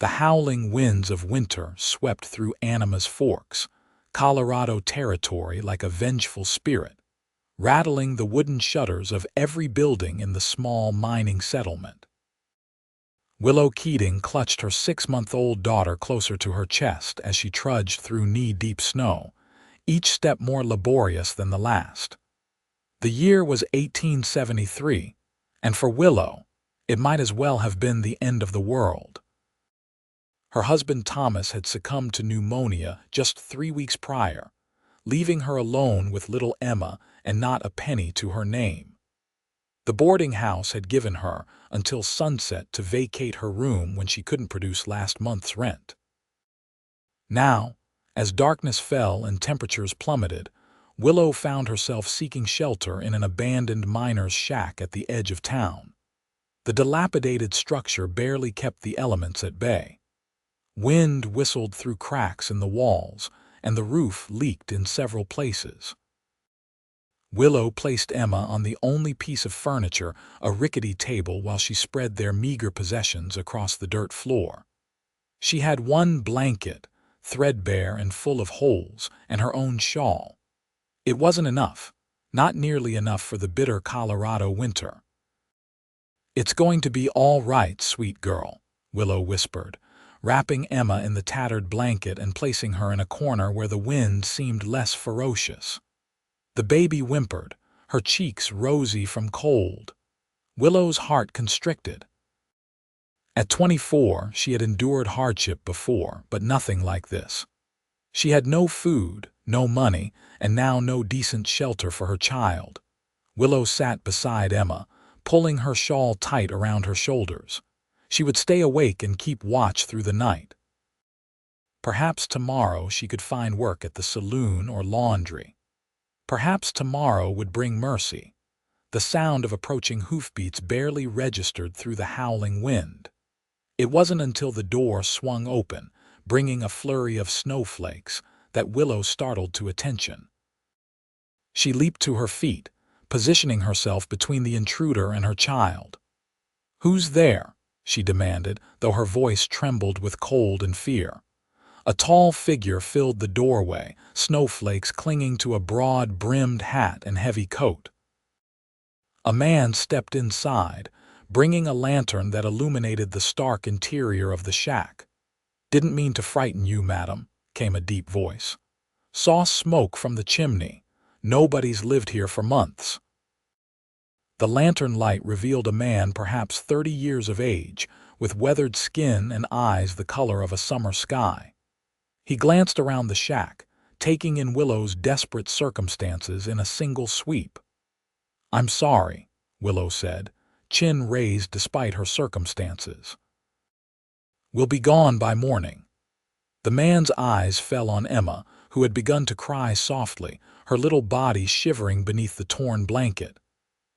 The howling winds of winter swept through Anima's Forks, Colorado territory like a vengeful spirit, rattling the wooden shutters of every building in the small mining settlement. Willow Keating clutched her 6-month-old daughter closer to her chest as she trudged through knee-deep snow, each step more laborious than the last. The year was 1873, and for Willow, it might as well have been the end of the world. Her husband Thomas had succumbed to pneumonia just 3 weeks prior, leaving her alone with little Emma and not a penny to her name. The boarding house had given her until sunset to vacate her room when she couldn't produce last month's rent. Now, as darkness fell and temperatures plummeted, Willow found herself seeking shelter in an abandoned miner's shack at the edge of town. The dilapidated structure barely kept the elements at bay. Wind whistled through cracks in the walls, and the roof leaked in several places. Willow placed Emma on the only piece of furniture, a rickety table, while she spread their meager possessions across the dirt floor. She had one blanket, threadbare and full of holes, and her own shawl. It wasn't enough, not nearly enough for the bitter Colorado winter. "It's going to be all right, sweet girl," Willow whispered, wrapping Emma in the tattered blanket and placing her in a corner where the wind seemed less ferocious. The baby whimpered, her cheeks rosy from cold. Willow's heart constricted. At 24, she had endured hardship before, but nothing like this. She had no food, no money, and now no decent shelter for her child. Willow sat beside Emma, pulling her shawl tight around her shoulders. She would stay awake and keep watch through the night. Perhaps tomorrow she could find work at the saloon or laundry. Perhaps tomorrow would bring mercy. The sound of approaching hoofbeats barely registered through the howling wind. It wasn't until the door swung open, bringing a flurry of snowflakes, that Willow startled to attention. She leaped to her feet, positioning herself between the intruder and her child. "Who's there?" she demanded, though her voice trembled with cold and fear. A tall figure filled the doorway, snowflakes clinging to a broad-brimmed hat and heavy coat. A man stepped inside, bringing a lantern that illuminated the stark interior of the shack. "Didn't mean to frighten you, madam," came a deep voice. "Saw smoke from the chimney. Nobody's lived here for months." The lantern light revealed a man perhaps 30 years of age, with weathered skin and eyes the color of a summer sky. He glanced around the shack, taking in Willow's desperate circumstances in a single sweep. "I'm sorry," Willow said, chin raised despite her circumstances. "We'll be gone by morning." The man's eyes fell on Emma, who had begun to cry softly, her little body shivering beneath the torn blanket.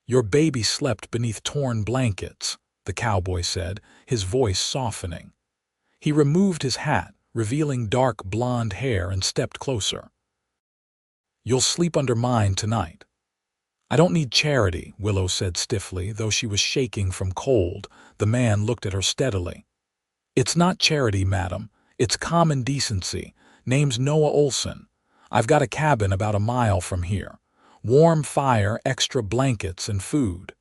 "Your baby slept beneath torn blankets," the cowboy said, his voice softening. He removed his hat, revealing dark blonde hair, and stepped closer. "You'll sleep under mine tonight." "I don't need charity," Willow said stiffly, though she was shaking from cold. The man looked at her steadily. "It's not charity, madam. It's common decency. Name's Noah Olsen. I've got a cabin about a mile from here. Warm fire, extra blankets, and food.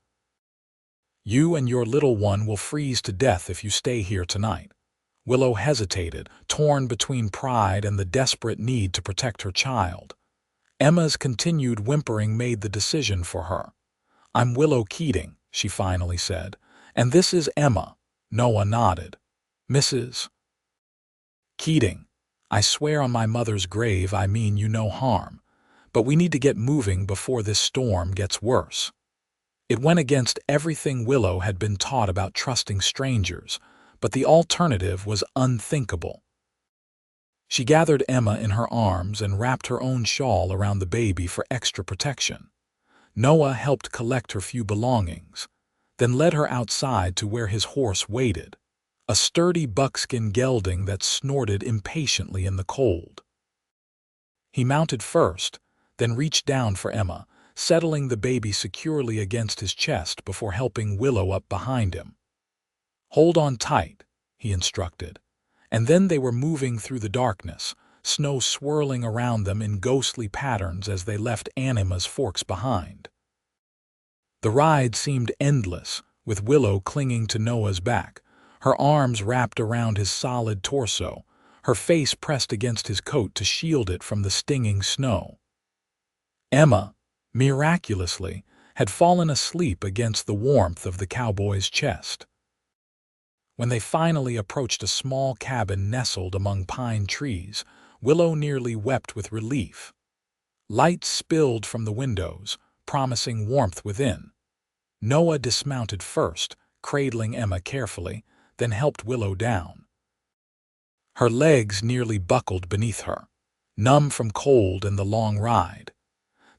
You and your little one will freeze to death if you stay here tonight." Willow hesitated, torn between pride and the desperate need to protect her child. Emma's continued whimpering made the decision for her. "I'm Willow Keating," she finally said, "and this is Emma." Noah nodded. "Mrs. Keating, I swear on my mother's grave I mean you no harm, but we need to get moving before this storm gets worse." It went against everything Willow had been taught about trusting strangers, but the alternative was unthinkable. She gathered Emma in her arms and wrapped her own shawl around the baby for extra protection. Noah helped collect her few belongings, then led her outside to where his horse waited, a sturdy buckskin gelding that snorted impatiently in the cold. He mounted first, then reached down for Emma, settling the baby securely against his chest before helping Willow up behind him. "Hold on tight," he instructed. And then they were moving through the darkness, snow swirling around them in ghostly patterns as they left Anima's Forks behind. The ride seemed endless, with Willow clinging to Noah's back, her arms wrapped around his solid torso, her face pressed against his coat to shield it from the stinging snow. Emma, miraculously, had fallen asleep against the warmth of the cowboy's chest. When they finally approached a small cabin nestled among pine trees, Willow nearly wept with relief. Light spilled from the windows, promising warmth within. Noah dismounted first, cradling Emma carefully, then helped Willow down. Her legs nearly buckled beneath her, numb from cold and the long ride.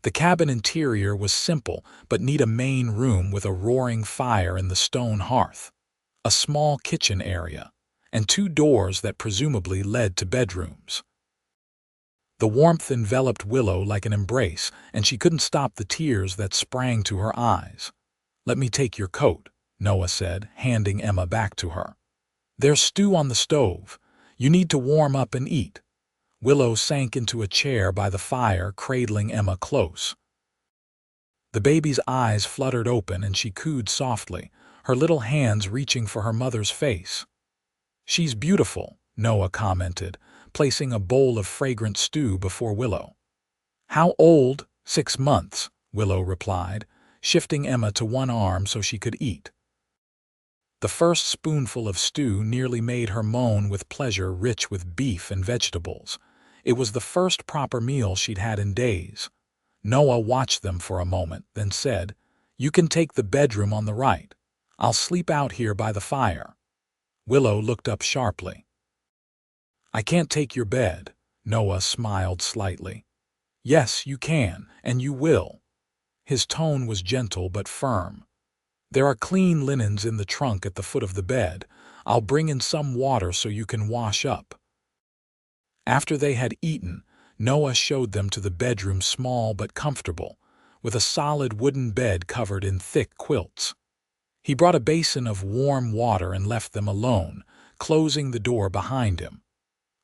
The cabin interior was simple but neat: a main room with a roaring fire in the stone hearth, a small kitchen area, and 2 doors that presumably led to bedrooms. The warmth enveloped Willow like an embrace, and she couldn't stop the tears that sprang to her eyes. "Let me take your coat," Noah said, handing Emma back to her. "There's stew on the stove. You need to warm up and eat." Willow sank into a chair by the fire, cradling Emma close. The baby's eyes fluttered open and she cooed softly, her little hands reaching for her mother's face. "She's beautiful," Noah commented, placing a bowl of fragrant stew before Willow. "How old?" "6 months," Willow replied, shifting Emma to one arm so she could eat. The first spoonful of stew nearly made her moan with pleasure, rich with beef and vegetables. It was the first proper meal she'd had in days. Noah watched them for a moment, then said, "You can take the bedroom on the right. I'll sleep out here by the fire." Willow looked up sharply. "I can't take your bed," Noah smiled slightly. "Yes, you can, and you will." His tone was gentle but firm. "There are clean linens in the trunk at the foot of the bed. I'll bring in some water so you can wash up." After they had eaten, Noah showed them to the bedroom, small but comfortable, with a solid wooden bed covered in thick quilts. He brought a basin of warm water and left them alone, closing the door behind him.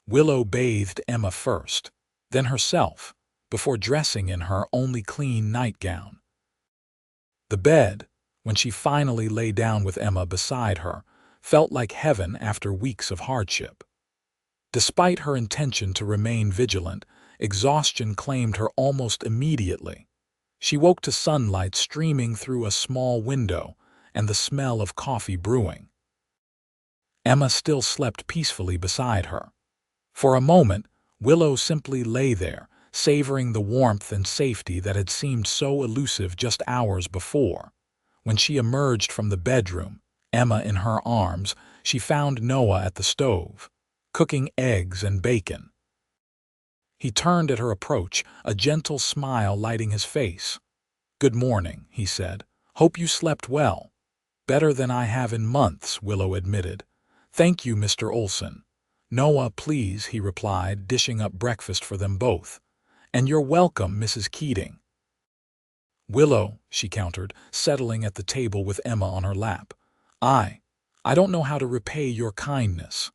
Willow bathed Emma first, then herself, before dressing in her only clean nightgown. The bed, when she finally lay down with Emma beside her, felt like heaven after weeks of hardship. Despite her intention to remain vigilant, exhaustion claimed her almost immediately. She woke to sunlight streaming through a small window and the smell of coffee brewing. Emma still slept peacefully beside her. For a moment, Willow simply lay there, savoring the warmth and safety that had seemed so elusive just hours before. When she emerged from the bedroom, Emma in her arms, she found Noah at the stove, cooking eggs and bacon. He turned at her approach, a gentle smile lighting his face. "Good morning," he said. "Hope you slept well." "Better than I have in months," Willow admitted. "Thank you, Mr. Olsen." "Noah, please," he replied, dishing up breakfast for them both. "And you're welcome, Mrs. Keating." "Willow," she countered, settling at the table with Emma on her lap. I don't know how to repay your kindness."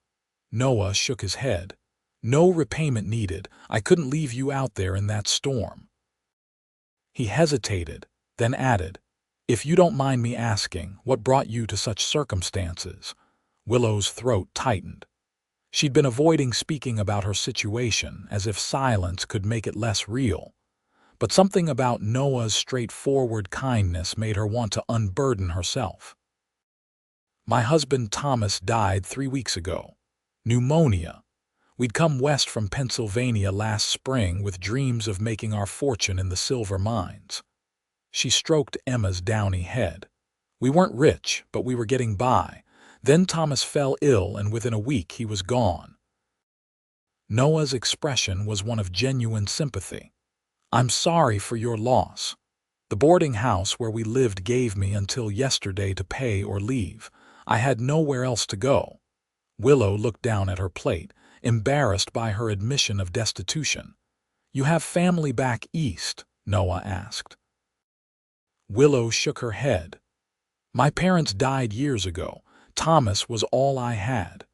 Noah shook his head. "No repayment needed. I couldn't leave you out there in that storm." He hesitated, then added, "If you don't mind me asking, what brought you to such circumstances?" Willow's throat tightened. She'd been avoiding speaking about her situation, as if silence could make it less real. But something about Noah's straightforward kindness made her want to unburden herself. "My husband Thomas died 3 weeks ago. Pneumonia. We'd come west from Pennsylvania last spring with dreams of making our fortune in the silver mines." She stroked Emma's downy head. "We weren't rich, but we were getting by. Then Thomas fell ill, and within a week he was gone." Noah's expression was one of genuine sympathy. "I'm sorry for your loss. The boarding house where we lived gave me until yesterday to pay or leave. I had nowhere else to go." Willow looked down at her plate, embarrassed by her admission of destitution. "You have family back east?" Noah asked. Willow shook her head. "My parents died years ago. Thomas was all I had."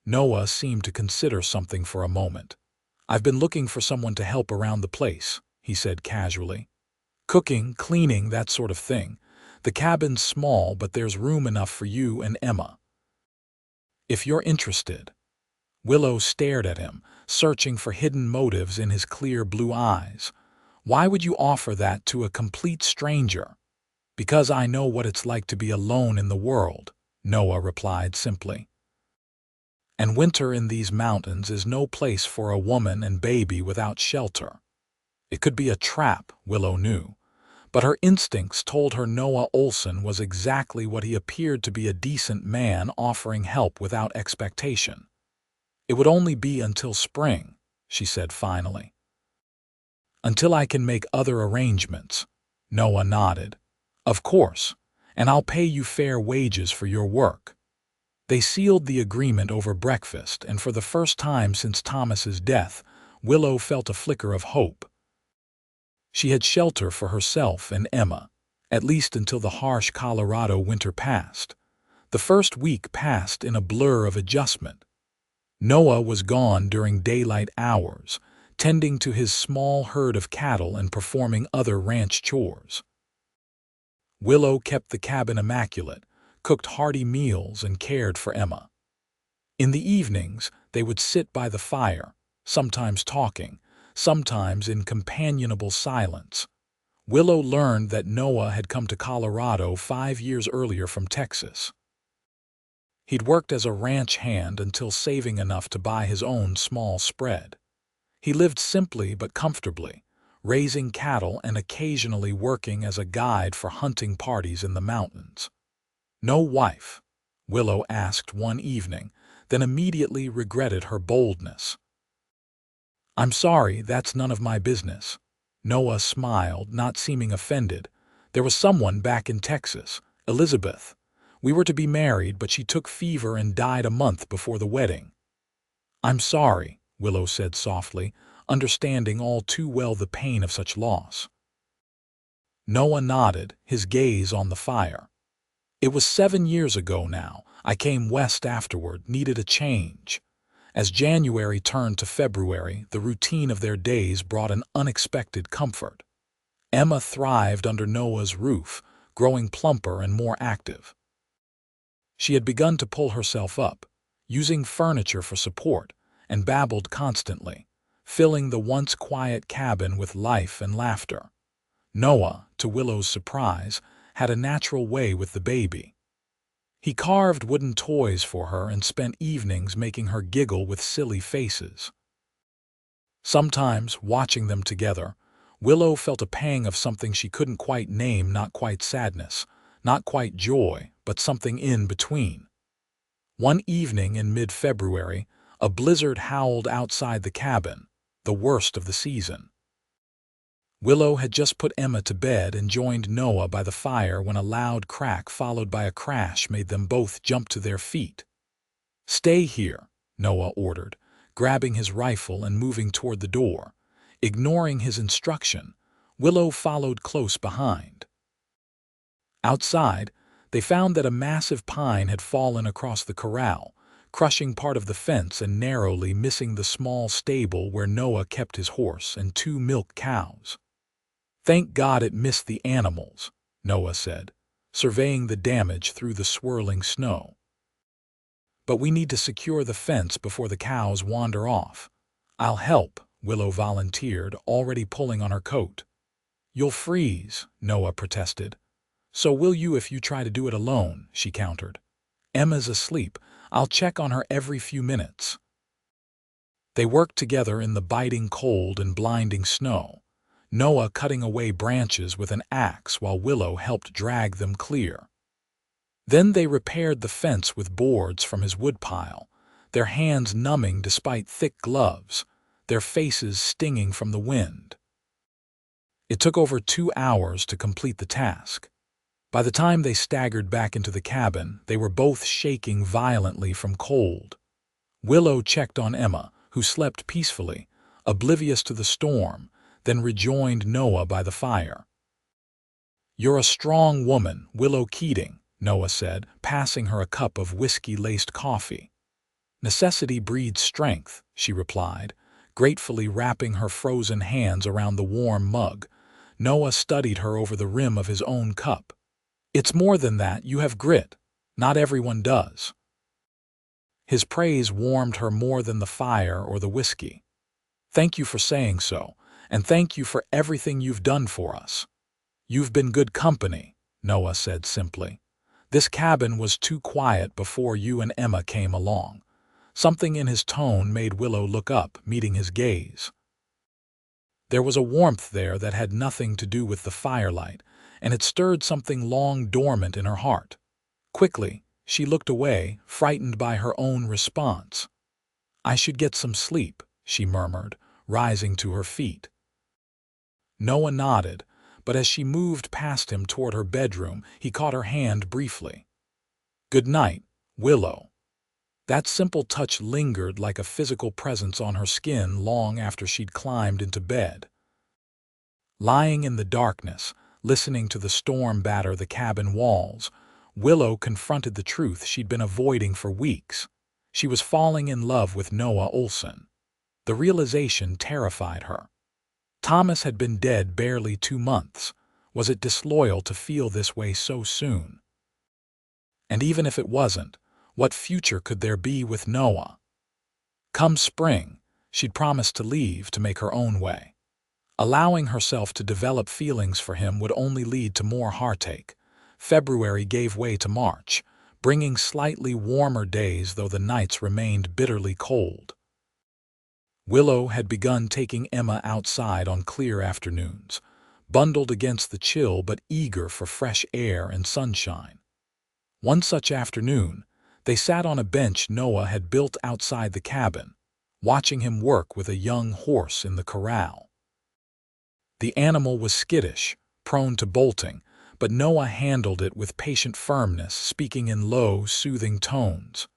Noah seemed to consider something for a moment. "I've been looking for someone to help around the place," he said casually. "Cooking, cleaning, that sort of thing. The cabin's small, but there's room enough for you and Emma. If you're interested." Willow stared at him, searching for hidden motives in his clear blue eyes. "Why would you offer that to a complete stranger?" "Because I know what it's like to be alone in the world," Noah replied simply. "And winter in these mountains is no place for a woman and baby without shelter." It could be a trap, Willow knew, but her instincts told her Noah Olsen was exactly what he appeared to be, a decent man offering help without expectation. "It would only be until spring," she said finally. "Until I can make other arrangements." Noah nodded. "Of course, and I'll pay you fair wages for your work." They sealed the agreement over breakfast, and for the first time since Thomas's death, Willow felt a flicker of hope. She had shelter for herself and Emma, at least until the harsh Colorado winter passed. The first week passed in a blur of adjustment. Noah was gone during daylight hours, tending to his small herd of cattle and performing other ranch chores. Willow kept the cabin immaculate, cooked hearty meals, and cared for Emma. In the evenings, they would sit by the fire, sometimes talking, sometimes in companionable silence. Willow learned that Noah had come to Colorado 5 years earlier from Texas. He'd worked as a ranch hand until saving enough to buy his own small spread. He lived simply but comfortably, raising cattle and occasionally working as a guide for hunting parties in the mountains. "No wife?" Willow asked one evening, then immediately regretted her boldness. "I'm sorry, that's none of my business." Noah smiled, not seeming offended. "There was someone back in Texas, Elizabeth. We were to be married, but she took fever and died a month before the wedding." "I'm sorry," Willow said softly, understanding all too well the pain of such loss. Noah nodded, his gaze on the fire. "It was 7 years ago now. I came west afterward, needed a change." As January turned to February, the routine of their days brought an unexpected comfort. Emma thrived under Noah's roof, growing plumper and more active. She had begun to pull herself up, using furniture for support, and babbled constantly, filling the once quiet cabin with life and laughter. Noah, to Willow's surprise, had a natural way with the baby. He carved wooden toys for her and spent evenings making her giggle with silly faces. Sometimes, watching them together, Willow felt a pang of something she couldn't quite name, not quite sadness, not quite joy, but something in between. One evening in mid-February, a blizzard howled outside the cabin, the worst of the season. Willow had just put Emma to bed and joined Noah by the fire when a loud crack followed by a crash made them both jump to their feet. "Stay here," Noah ordered, grabbing his rifle and moving toward the door. Ignoring his instruction, Willow followed close behind. Outside, they found that a massive pine had fallen across the corral, crushing part of the fence and narrowly missing the small stable where Noah kept his horse and 2 milk cows. "Thank God it missed the animals," Noah said, surveying the damage through the swirling snow. "But we need to secure the fence before the cows wander off." "I'll help," Willow volunteered, already pulling on her coat. "You'll freeze," Noah protested. "So will you if you try to do it alone," she countered. "Emma's asleep. I'll check on her every few minutes." They worked together in the biting cold and blinding snow, Noah cutting away branches with an axe while Willow helped drag them clear. Then they repaired the fence with boards from his woodpile, their hands numbing despite thick gloves, their faces stinging from the wind. It took over 2 hours to complete the task. By the time they staggered back into the cabin, they were both shaking violently from cold. Willow checked on Emma, who slept peacefully, oblivious to the storm, then rejoined Noah by the fire. "You're a strong woman, Willow Keating," Noah said, passing her a cup of whiskey-laced coffee. "Necessity breeds strength," she replied, gratefully wrapping her frozen hands around the warm mug. Noah studied her over the rim of his own cup. "It's more than that. You have grit. Not everyone does." His praise warmed her more than the fire or the whiskey. "Thank you for saying so, and thank you for everything you've done for us." "You've been good company," Noah said simply. "This cabin was too quiet before you and Emma came along." Something in his tone made Willow look up, meeting his gaze. There was a warmth there that had nothing to do with the firelight, and it stirred something long dormant in her heart. Quickly, she looked away, frightened by her own response. "I should get some sleep," she murmured, rising to her feet. Noah nodded, but as she moved past him toward her bedroom, he caught her hand briefly. "Good night, Willow." That simple touch lingered like a physical presence on her skin long after she'd climbed into bed. Lying in the darkness, listening to the storm batter the cabin walls, Willow confronted the truth she'd been avoiding for weeks. She was falling in love with Noah Olsen. The realization terrified her. Thomas had been dead barely 2 months. Was it disloyal to feel this way so soon? And even if it wasn't, what future could there be with Noah? Come spring, she'd promised to leave to make her own way. Allowing herself to develop feelings for him would only lead to more heartache. February gave way to March, bringing slightly warmer days though the nights remained bitterly cold. Willow had begun taking Emma outside on clear afternoons, bundled against the chill but eager for fresh air and sunshine. One such afternoon, they sat on a bench Noah had built outside the cabin, watching him work with a young horse in the corral. The animal was skittish, prone to bolting, but Noah handled it with patient firmness, speaking in low, soothing tones.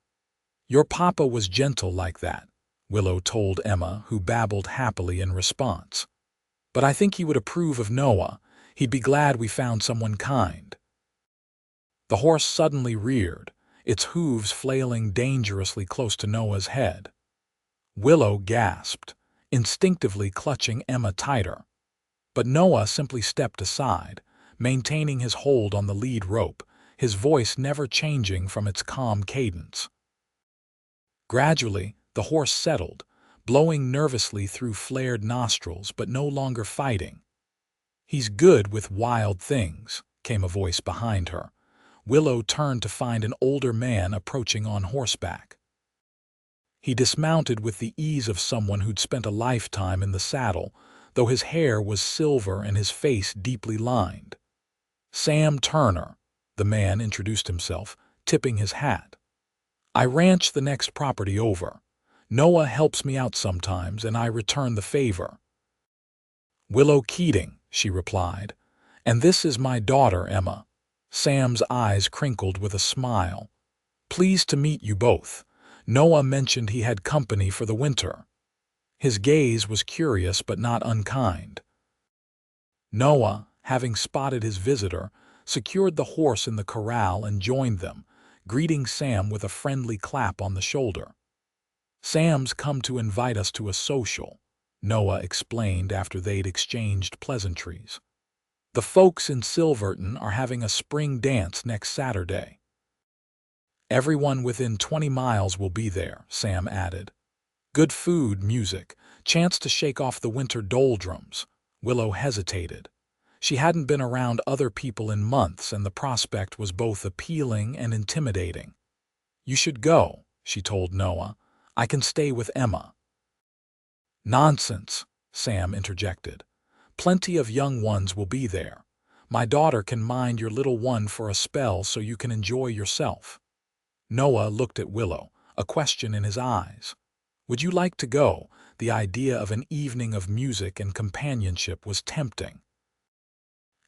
"Your papa was gentle like that," Willow told Emma, who babbled happily in response. "But I think he would approve of Noah. He'd be glad we found someone kind." The horse suddenly reared, its hooves flailing dangerously close to Noah's head. Willow gasped, instinctively clutching Emma tighter. But Noah simply stepped aside, maintaining his hold on the lead rope, his voice never changing from its calm cadence. Gradually, the horse settled, blowing nervously through flared nostrils but no longer fighting. "He's good with wild things," came a voice behind her. Willow turned to find an older man approaching on horseback. He dismounted with the ease of someone who'd spent a lifetime in the saddle, though his hair was silver and his face deeply lined. "Sam Turner," the man introduced himself, tipping his hat. "I ranch the next property over. Noah helps me out sometimes, and I return the favor." "Willow Keating," she replied. "And this is my daughter, Emma." Sam's eyes crinkled with a smile. "Pleased to meet you both. Noah mentioned he had company for the winter." His gaze was curious but not unkind. Noah, having spotted his visitor, secured the horse in the corral and joined them, greeting Sam with a friendly clap on the shoulder. "Sam's come to invite us to a social," Noah explained after they'd exchanged pleasantries. "The folks in Silverton are having a spring dance next Saturday." "Everyone within 20 miles will be there," Sam added. "Good food, music, chance to shake off the winter doldrums." Willow hesitated. She hadn't been around other people in months, and the prospect was both appealing and intimidating. "You should go," she told Noah. "I can stay with Emma." "Nonsense," Sam interjected. "Plenty of young ones will be there. My daughter can mind your little one for a spell so you can enjoy yourself." Noah looked at Willow, a question in his eyes. "Would you like to go?" The idea of an evening of music and companionship was tempting.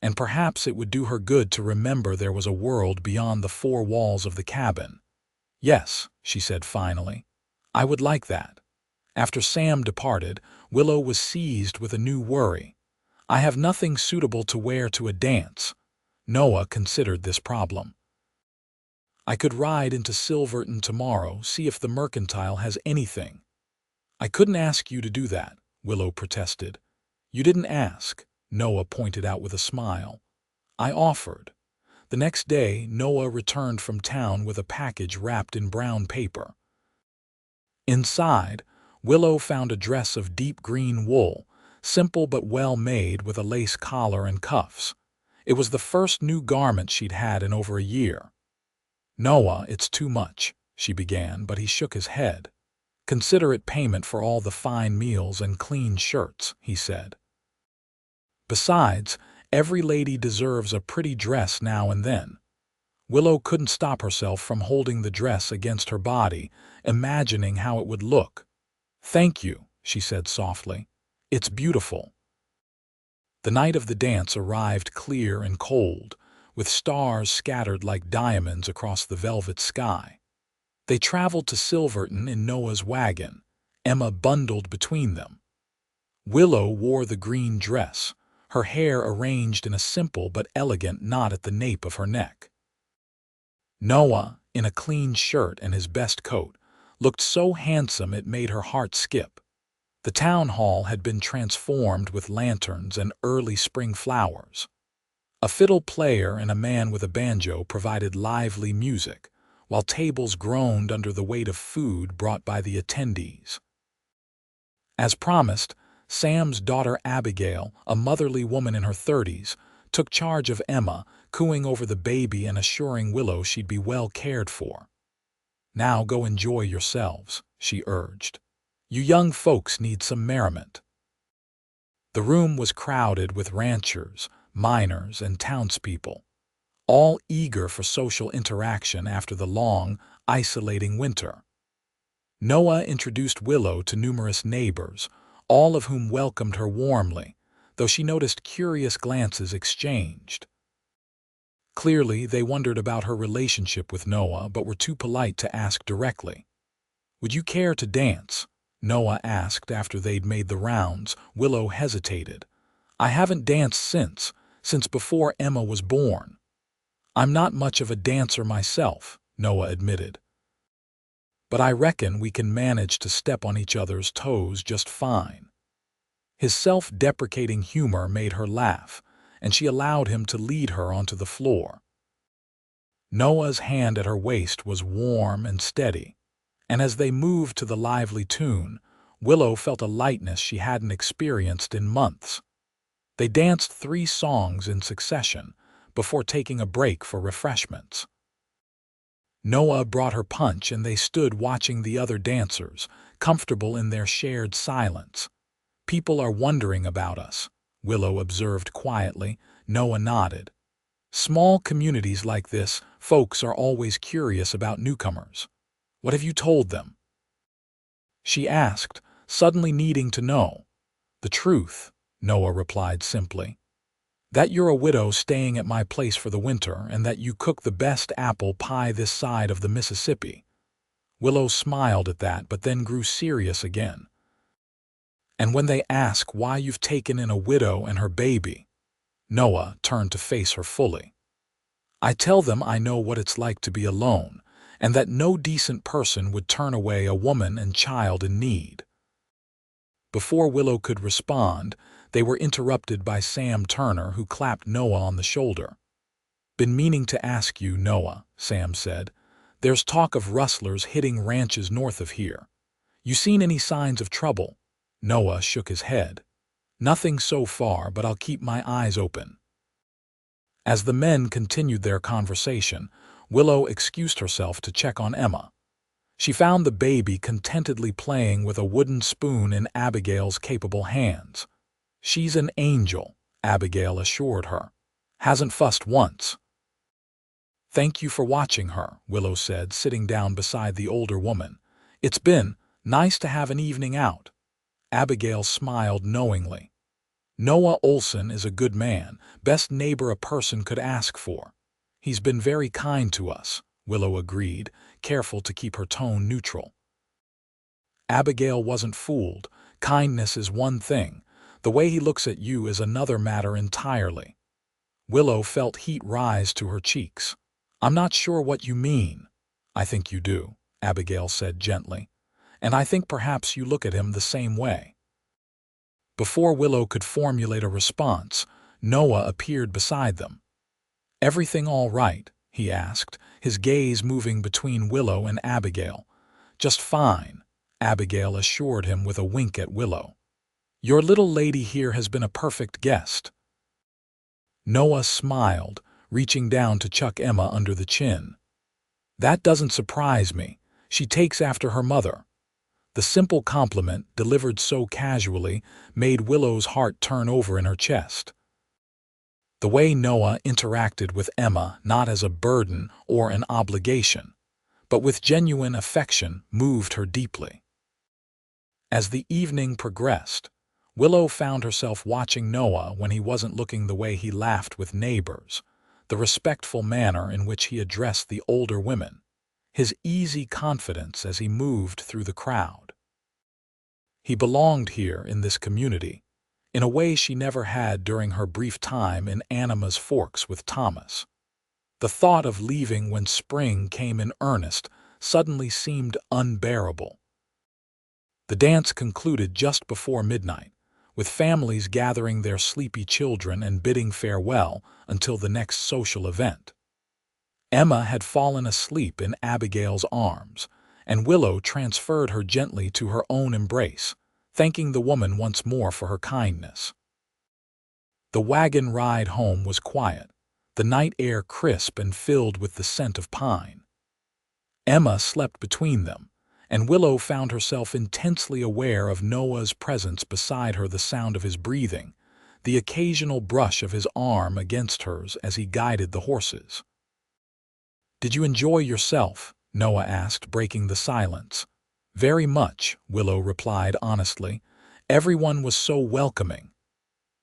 And perhaps it would do her good to remember there was a world beyond the 4 walls of the cabin. "Yes," she said finally. "I would like that." After Sam departed, Willow was seized with a new worry. "I have nothing suitable to wear to a dance." Noah considered this problem. I could ride into Silverton tomorrow, see if the mercantile has anything. I couldn't ask you to do that, Willow protested. You didn't ask, Noah pointed out with a smile. I offered. The next day, Noah returned from town with a package wrapped in brown paper. Inside, Willow found a dress of deep green wool, simple but well made with a lace collar and cuffs. It was the first new garment she'd had in over a year. Noah, it's too much, she began, but he shook his head. Consider it payment for all the fine meals and clean shirts, he said. Besides, every lady deserves a pretty dress now and then. Willow couldn't stop herself from holding the dress against her body, imagining how it would look. Thank you, she said softly. It's beautiful. The night of the dance arrived clear and cold, with stars scattered like diamonds across the velvet sky. They traveled to Silverton in Noah's wagon, Emma bundled between them. Willow wore the green dress, her hair arranged in a simple but elegant knot at the nape of her neck. Noah, in a clean shirt and his best coat, looked so handsome it made her heart skip. The town hall had been transformed with lanterns and early spring flowers. A fiddle player and a man with a banjo provided lively music, while tables groaned under the weight of food brought by the attendees. As promised, Sam's daughter Abigail, a motherly woman in her 30s, took charge of Emma, cooing over the baby and assuring Willow she'd be well cared for. Now go enjoy yourselves, she urged. You young folks need some merriment. The room was crowded with ranchers, miners, and townspeople, all eager for social interaction after the long, isolating winter. Noah introduced Willow to numerous neighbors, all of whom welcomed her warmly, though she noticed curious glances exchanged. Clearly, they wondered about her relationship with Noah, but were too polite to ask directly. Would you care to dance? Noah asked after they'd made the rounds. Willow hesitated. I haven't danced since before Emma was born. I'm not much of a dancer myself, Noah admitted. But I reckon we can manage to step on each other's toes just fine. His self-deprecating humor made her laugh, and she allowed him to lead her onto the floor. Noah's hand at her waist was warm and steady, and as they moved to the lively tune, Willow felt a lightness she hadn't experienced in months. They danced 3 songs in succession before taking a break for refreshments. Noah brought her punch and they stood watching the other dancers, comfortable in their shared silence. People are wondering about us, Willow observed quietly. Noah nodded. Small communities like this, folks are always curious about newcomers. What have you told them? She asked, suddenly needing to know. The truth, Noah replied simply. That you're a widow staying at my place for the winter and that you cook the best apple pie this side of the Mississippi. Willow smiled at that but then grew serious again. And when they ask why you've taken in a widow and her baby, Noah turned to face her fully. I tell them I know what it's like to be alone, and that no decent person would turn away a woman and child in need. Before Willow could respond, they were interrupted by Sam Turner, who clapped Noah on the shoulder. Been meaning to ask you, Noah, Sam said. There's talk of rustlers hitting ranches north of here. You seen any signs of trouble? Noah shook his head. Nothing so far, but I'll keep my eyes open. As the men continued their conversation, Willow excused herself to check on Emma. She found the baby contentedly playing with a wooden spoon in Abigail's capable hands. She's an angel, Abigail assured her. Hasn't fussed once. Thank you for watching her, Willow said, sitting down beside the older woman. It's been nice to have an evening out. Abigail smiled knowingly. Noah Olsen is a good man, best neighbor a person could ask for. He's been very kind to us, Willow agreed, careful to keep her tone neutral. Abigail wasn't fooled. Kindness is one thing. The way he looks at you is another matter entirely. Willow felt heat rise to her cheeks. I'm not sure what you mean. I think you do, Abigail said gently, and I think perhaps you look at him the same way. Before Willow could formulate a response, Noah appeared beside them. Everything all right? He asked, his gaze moving between Willow and Abigail. Just fine, Abigail assured him with a wink at Willow. Your little lady here has been a perfect guest. Noah smiled, reaching down to chuck Emma under the chin. That doesn't surprise me. She takes after her mother. The simple compliment, delivered so casually, made Willow's heart turn over in her chest. The way Noah interacted with Emma, not as a burden or an obligation, but with genuine affection, moved her deeply. As the evening progressed, Willow found herself watching Noah when he wasn't looking, the way he laughed with neighbors, the respectful manner in which he addressed the older women, his easy confidence as he moved through the crowd. He belonged here in this community, in a way she never had during her brief time in Anima's Forks with Thomas. The thought of leaving when spring came in earnest suddenly seemed unbearable. The dance concluded just before midnight, with families gathering their sleepy children and bidding farewell until the next social event. Emma had fallen asleep in Abigail's arms, and Willow transferred her gently to her own embrace, thanking the woman once more for her kindness. The wagon ride home was quiet, the night air crisp and filled with the scent of pine. Emma slept between them, and Willow found herself intensely aware of Noah's presence beside her, the sound of his breathing, the occasional brush of his arm against hers as he guided the horses. "Did you enjoy yourself?" Noah asked, breaking the silence. "Very much," Willow replied honestly. "Everyone was so welcoming."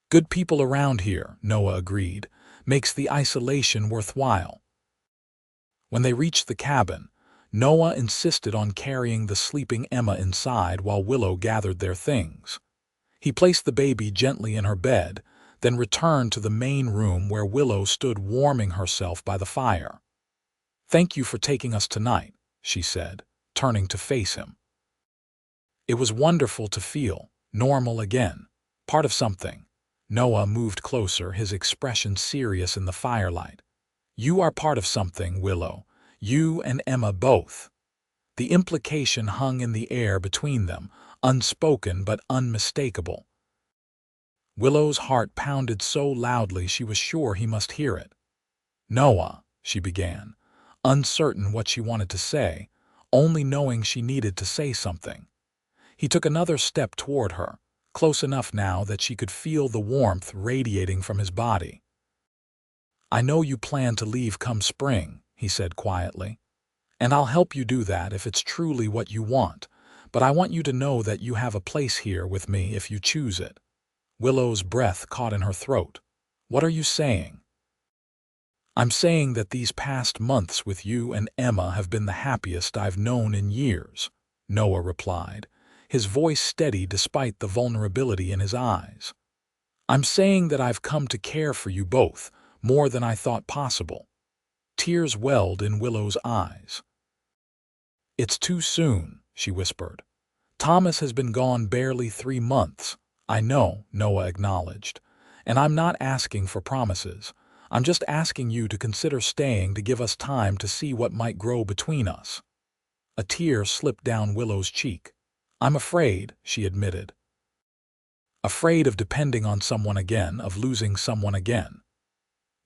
"Good people around here," Noah agreed. "Makes the isolation worthwhile." When they reached the cabin, Noah insisted on carrying the sleeping Emma inside while Willow gathered their things. He placed the baby gently in her bed, then returned to the main room where Willow stood warming herself by the fire. "Thank you for taking us tonight," she said, turning to face him. It was wonderful to feel normal again, part of something. Noah moved closer, his expression serious in the firelight. "You are part of something, Willow. You and Emma both." The implication hung in the air between them, unspoken but unmistakable. Willow's heart pounded so loudly she was sure he must hear it. "Noah," she began, uncertain what she wanted to say, only knowing she needed to say something. He took another step toward her, close enough now that she could feel the warmth radiating from his body. "I know you plan to leave come spring," he said quietly, "and I'll help you do that if it's truly what you want, but I want you to know that you have a place here with me if you choose it." Willow's breath caught in her throat. "What are you saying?" "I'm saying that these past months with you and Emma have been the happiest I've known in years," Noah replied, his voice steady despite the vulnerability in his eyes. "I'm saying that I've come to care for you both, more than I thought possible." Tears welled in Willow's eyes. "It's too soon," she whispered. "Thomas has been gone barely 3 months." "I know," Noah acknowledged, "and I'm not asking for promises. I'm just asking you to consider staying to give us time to see what might grow between us." A tear slipped down Willow's cheek. "I'm afraid," she admitted. Afraid of depending on someone again, of losing someone again.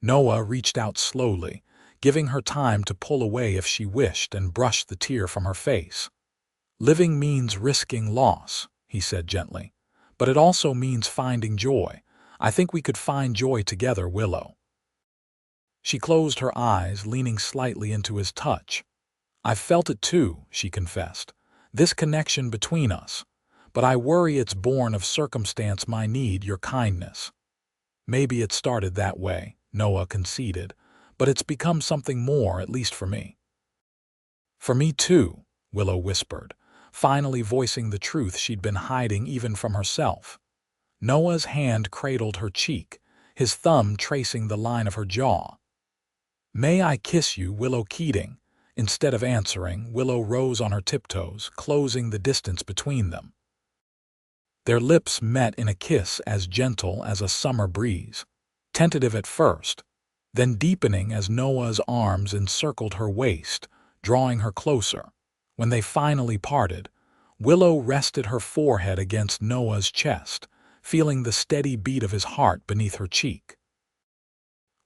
Noah reached out slowly, giving her time to pull away if she wished, and brushed the tear from her face. "Living means risking loss," he said gently, "but it also means finding joy. I think we could find joy together, Willow." She closed her eyes, leaning slightly into his touch. "I've felt it too," she confessed, "this connection between us. But I worry it's born of circumstance. I need your kindness." "Maybe it started that way," Noah conceded, "but it's become something more, at least for me." "For me too," Willow whispered, finally voicing the truth she'd been hiding even from herself. Noah's hand cradled her cheek, his thumb tracing the line of her jaw. "May I kiss you, Willow Keating?" Instead of answering, Willow rose on her tiptoes, closing the distance between them. Their lips met in a kiss as gentle as a summer breeze, tentative at first, then deepening as Noah's arms encircled her waist, drawing her closer. When they finally parted, Willow rested her forehead against Noah's chest, feeling the steady beat of his heart beneath her cheek.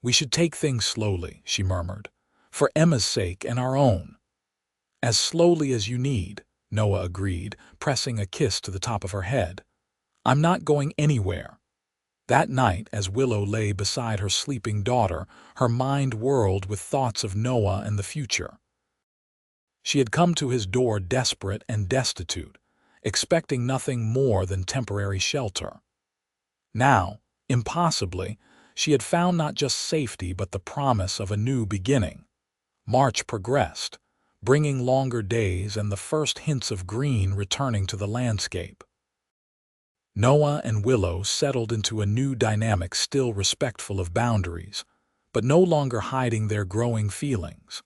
"We should take things slowly," she murmured, "for Emma's sake and our own." "As slowly as you need," Noah agreed, pressing a kiss to the top of her head. "I'm not going anywhere." That night, as Willow lay beside her sleeping daughter, her mind whirled with thoughts of Noah and the future. She had come to his door desperate and destitute, expecting nothing more than temporary shelter. Now, impossibly, she had found not just safety but the promise of a new beginning. March progressed, bringing longer days and the first hints of green returning to the landscape. Noah and Willow settled into a new dynamic still respectful of boundaries, but no longer hiding their growing feelings.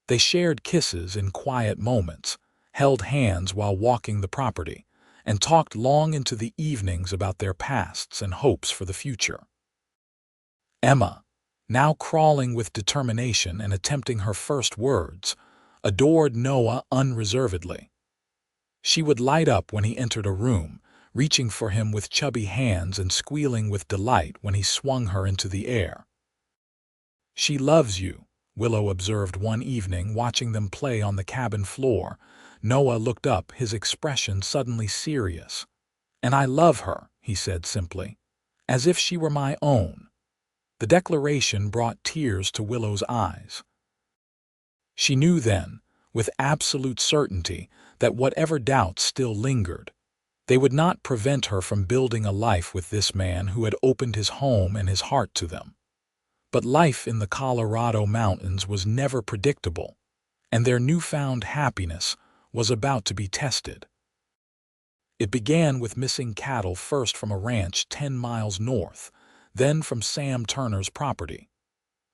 They shared kisses in quiet moments, held hands while walking the property, and talked long into the evenings about their pasts and hopes for the future. Emma, now crawling with determination and attempting her first words, adored Noah unreservedly. She would light up when he entered a room, reaching for him with chubby hands and squealing with delight when he swung her into the air. "She loves you," Willow observed one evening, watching them play on the cabin floor. Noah looked up, his expression suddenly serious. "And I love her," he said simply, "as if she were my own." The declaration brought tears to Willow's eyes. She knew then, with absolute certainty, that whatever doubts still lingered, they would not prevent her from building a life with this man who had opened his home and his heart to them. But life in the Colorado mountains was never predictable, and their newfound happiness was about to be tested. It began with missing cattle, first from a ranch 10 miles north, then from Sam Turner's property.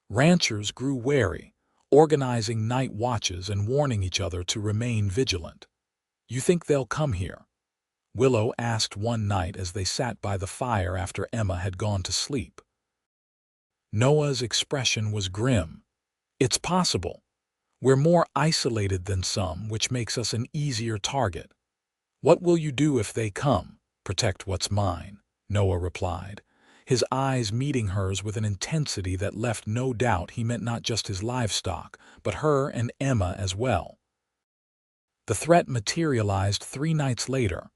Ranchers grew wary, organizing night watches and warning each other to remain vigilant. "You think they'll come here?" Willow asked one night as they sat by the fire after Emma had gone to sleep. Noah's expression was grim. "It's possible. We're more isolated than some, which makes us an easier target." "What will you do if they come?" "Protect what's mine," Noah replied, his eyes meeting hers with an intensity that left no doubt he meant not just his livestock, but her and Emma as well. The threat materialized 3 nights later.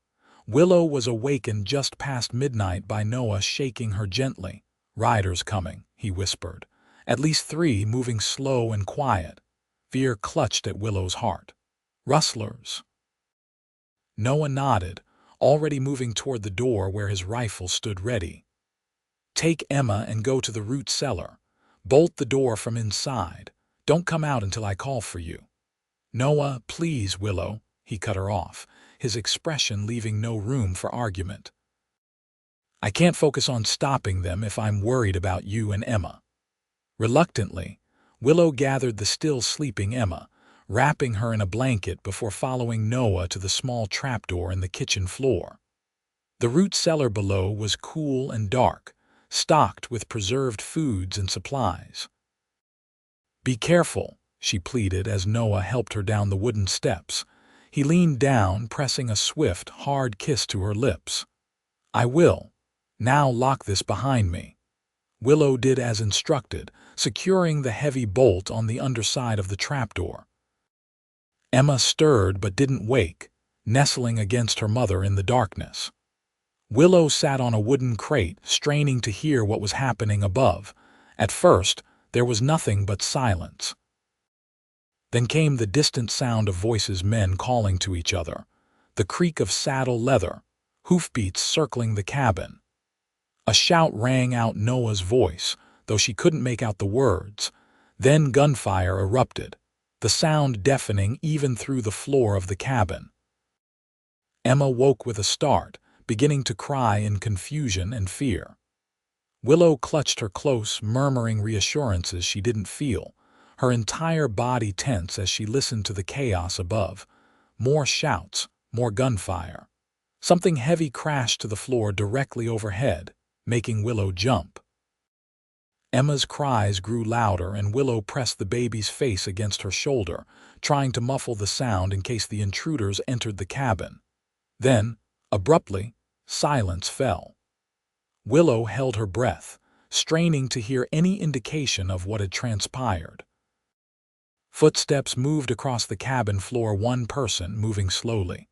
Willow was awakened just past midnight by Noah shaking her gently. "Riders coming," he whispered. "At least 3, moving slow and quiet." Fear clutched at Willow's heart. "Rustlers?" Noah nodded, already moving toward the door where his rifle stood ready. "Take Emma and go to the root cellar. Bolt the door from inside. Don't come out until I call for you." "Noah, please, Willow," he cut her off, his expression leaving no room for argument. "I can't focus on stopping them if I'm worried about you and Emma." Reluctantly, Willow gathered the still sleeping Emma, wrapping her in a blanket before following Noah to the small trapdoor in the kitchen floor. The root cellar below was cool and dark, stocked with preserved foods and supplies. "Be careful," she pleaded as Noah helped her down the wooden steps. He leaned down, pressing a swift, hard kiss to her lips. "I will. Now lock this behind me." Willow did as instructed, securing the heavy bolt on the underside of the trapdoor. Emma stirred but didn't wake, nestling against her mother in the darkness. Willow sat on a wooden crate, straining to hear what was happening above. At first, there was nothing but silence. Then came the distant sound of voices, men calling to each other, the creak of saddle leather, hoofbeats circling the cabin. A shout rang out Noah's voice, though she couldn't make out the words. Then gunfire erupted, the sound deafening even through the floor of the cabin. Emma woke with a start, beginning to cry in confusion and fear. Willow clutched her close, murmuring reassurances she didn't feel, her entire body tense as she listened to the chaos above. More shouts, more gunfire. Something heavy crashed to the floor directly overhead, making Willow jump. Emma's cries grew louder and Willow pressed the baby's face against her shoulder, trying to muffle the sound in case the intruders entered the cabin. Then, abruptly, silence fell. Willow held her breath, straining to hear any indication of what had transpired. Footsteps moved across the cabin floor, one person moving slowly.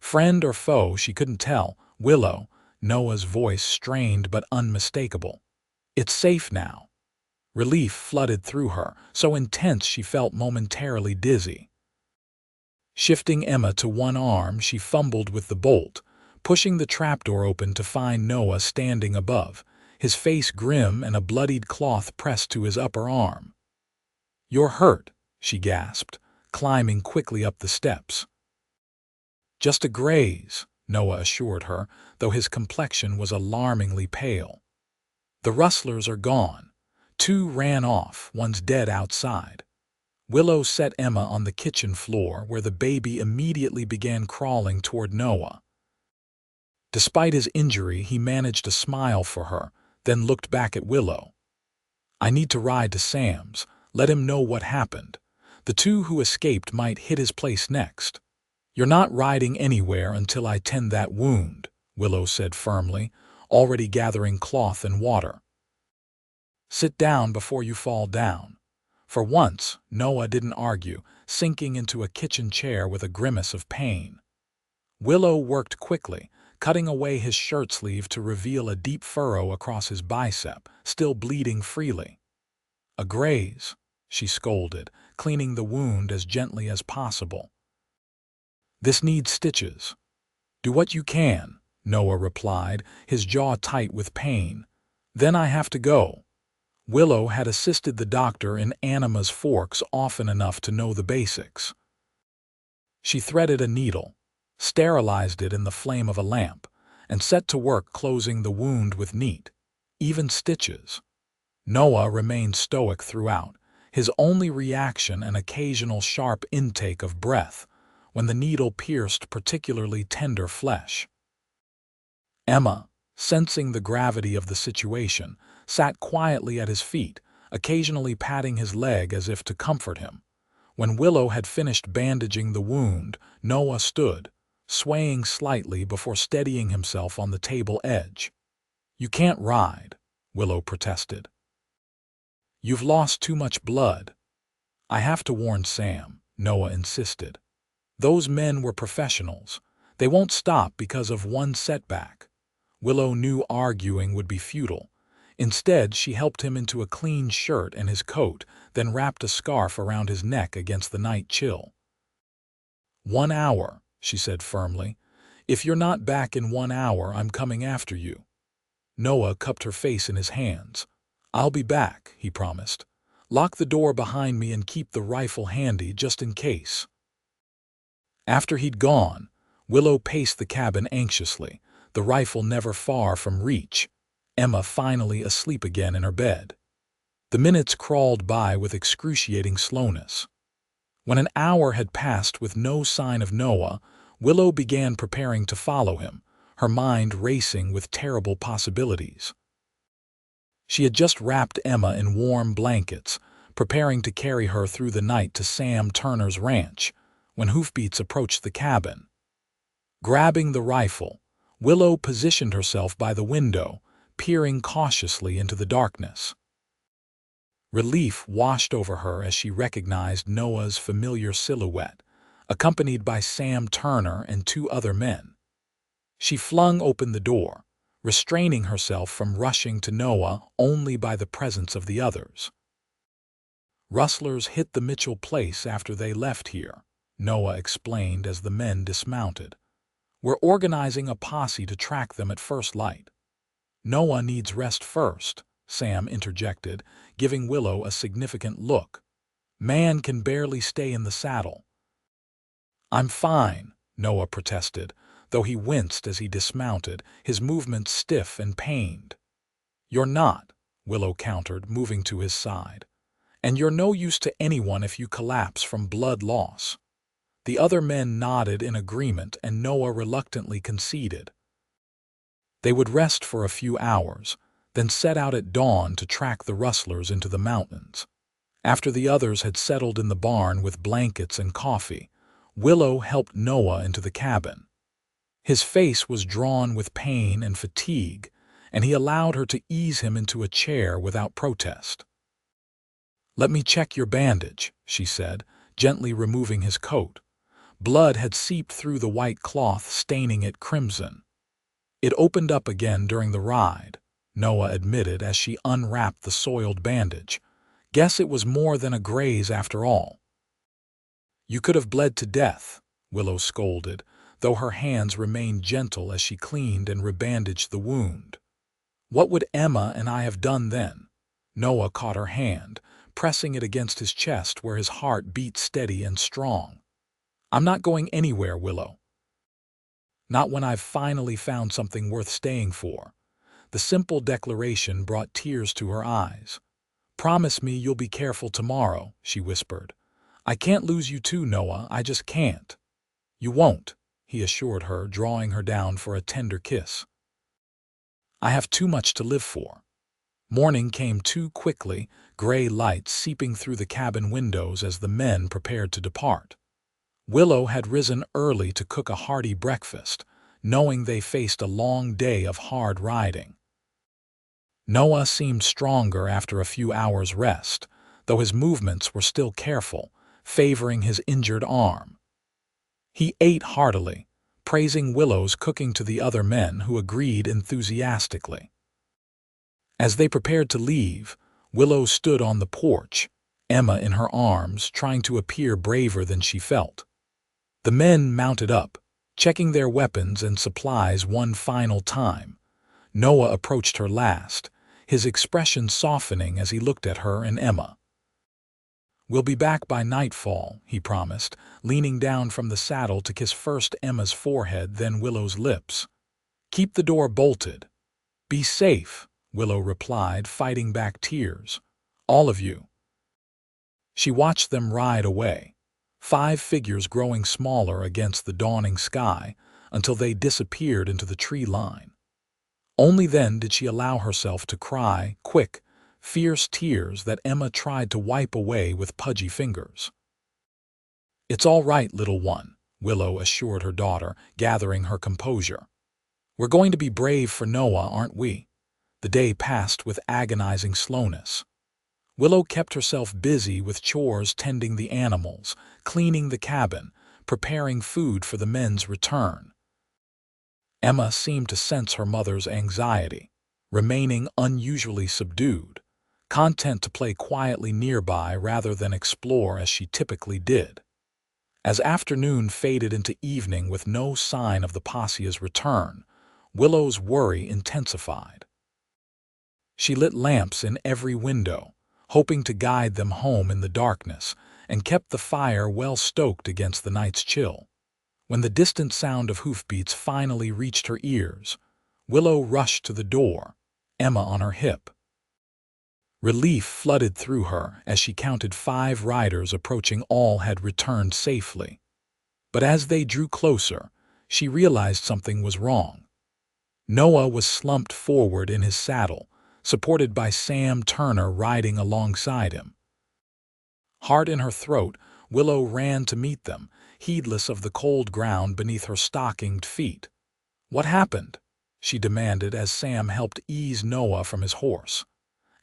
Friend or foe, she couldn't tell. Willow, Noah's voice strained but unmistakable. It's safe now. Relief flooded through her, so intense she felt momentarily dizzy. Shifting Emma to one arm, she fumbled with the bolt, pushing the trapdoor open to find Noah standing above, his face grim and a bloodied cloth pressed to his upper arm. "You're hurt," she gasped, climbing quickly up the steps. "Just a graze," Noah assured her, though his complexion was alarmingly pale. "The rustlers are gone. 2 ran off, one's dead outside." Willow set Emma on the kitchen floor, where the baby immediately began crawling toward Noah. Despite his injury, he managed to smile for her, then looked back at Willow. "I need to ride to Sam's, let him know what happened. The 2 who escaped might hit his place next." "You're not riding anywhere until I tend that wound," Willow said firmly, already gathering cloth and water. "Sit down before you fall down." For once, Noah didn't argue, sinking into a kitchen chair with a grimace of pain. Willow worked quickly, cutting away his shirt sleeve to reveal a deep furrow across his bicep, still bleeding freely. "A graze," she scolded, cleaning the wound as gently as possible. "This needs stitches." "Do what you can," Noah replied, his jaw tight with pain. "Then I have to go." Willow had assisted the doctor in Anima's forks often enough to know the basics. She threaded a needle, sterilized it in the flame of a lamp, and set to work closing the wound with neat, even stitches. Noah remained stoic throughout, his only reaction an occasional sharp intake of breath when the needle pierced particularly tender flesh. Emma, sensing the gravity of the situation, sat quietly at his feet, occasionally patting his leg as if to comfort him. When Willow had finished bandaging the wound, Noah stood, swaying slightly before steadying himself on the table edge. "You can't ride," Willow protested. "You've lost too much blood." "I have to warn Sam," Noah insisted. "Those men were professionals. They won't stop because of one setback." Willow knew arguing would be futile. Instead, she helped him into a clean shirt and his coat, then wrapped a scarf around his neck against the night chill. "1 hour," she said firmly. "If you're not back in 1 hour, I'm coming after you." Noah cupped her face in his hands. "I'll be back," he promised. "Lock the door behind me and keep the rifle handy just in case." After he'd gone, Willow paced the cabin anxiously, the rifle never far from reach. Emma finally asleep again in her bed. The minutes crawled by with excruciating slowness. When an hour had passed with no sign of Noah, Willow began preparing to follow him, her mind racing with terrible possibilities. She had just wrapped Emma in warm blankets, preparing to carry her through the night to Sam Turner's ranch, when hoofbeats approached the cabin. Grabbing the rifle, Willow positioned herself by the window, peering cautiously into the darkness. Relief washed over her as she recognized Noah's familiar silhouette, accompanied by Sam Turner and 2 other men. She flung open the door, restraining herself from rushing to Noah only by the presence of the others. "Rustlers hit the Mitchell place after they left here," Noah explained as the men dismounted. "We're organizing a posse to track them at first light." "Noah needs rest first," Sam interjected, giving Willow a significant look. "Man can barely stay in the saddle." "I'm fine," Noah protested, though he winced as he dismounted, his movements stiff and pained. "You're not," Willow countered, moving to his side. And you're no use to anyone if you collapse from blood loss." The other men nodded in agreement, and Noah reluctantly conceded. They would rest for a few hours, then set out at dawn to track the rustlers into the mountains. After the others had settled in the barn with blankets and coffee, Willow helped Noah into the cabin. His face was drawn with pain and fatigue, and he allowed her to ease him into a chair without protest. "Let me check your bandage," she said, gently removing his coat. Blood had seeped through the white cloth, staining it crimson. "It opened up again during the ride," Noah admitted as she unwrapped the soiled bandage. "Guess it was more than a graze after all." "You could have bled to death," Willow scolded, though her hands remained gentle as she cleaned and rebandaged the wound. "What would Emma and I have done then?" Noah caught her hand, pressing it against his chest where his heart beat steady and strong. "I'm not going anywhere, Willow. Not when I've finally found something worth staying for." The simple declaration brought tears to her eyes. "Promise me you'll be careful tomorrow," she whispered. "I can't lose you too, Noah, I just can't." "You won't," he assured her, drawing her down for a tender kiss. "I have too much to live for." Morning came too quickly, gray light seeping through the cabin windows as the men prepared to depart. Willow had risen early to cook a hearty breakfast, knowing they faced a long day of hard riding. Noah seemed stronger after a few hours' rest, though his movements were still careful, favoring his injured arm. He ate heartily, praising Willow's cooking to the other men, who agreed enthusiastically. As they prepared to leave, Willow stood on the porch, Emma in her arms, trying to appear braver than she felt. The men mounted up, checking their weapons and supplies one final time. Noah approached her last, his expression softening as he looked at her and Emma. "We'll be back by nightfall," he promised, leaning down from the saddle to kiss first Emma's forehead, then Willow's lips. "Keep the door bolted." "Be safe," Willow replied, fighting back tears. "All of you." She watched them ride away, 5 figures growing smaller against the dawning sky until they disappeared into the tree line. Only then did she allow herself to cry quick, fierce tears that Emma tried to wipe away with pudgy fingers. "It's all right, little one," Willow assured her daughter, gathering her composure. "We're going to be brave for Noah, aren't we?" The day passed with agonizing slowness. Willow kept herself busy with chores, tending the animals, cleaning the cabin, preparing food for the men's return. Emma seemed to sense her mother's anxiety, remaining unusually subdued, content to play quietly nearby rather than explore as she typically did. As afternoon faded into evening with no sign of the posse's return, Willow's worry intensified. She lit lamps in every window, hoping to guide them home in the darkness, and kept the fire well stoked against the night's chill. When the distant sound of hoofbeats finally reached her ears, Willow rushed to the door, Emma on her hip. Relief flooded through her as she counted 5 riders approaching. All had returned safely. But as they drew closer, she realized something was wrong. Noah was slumped forward in his saddle, supported by Sam Turner riding alongside him. Heart in her throat, Willow ran to meet them, heedless of the cold ground beneath her stockinged feet. "What happened?" she demanded as Sam helped ease Noah from his horse.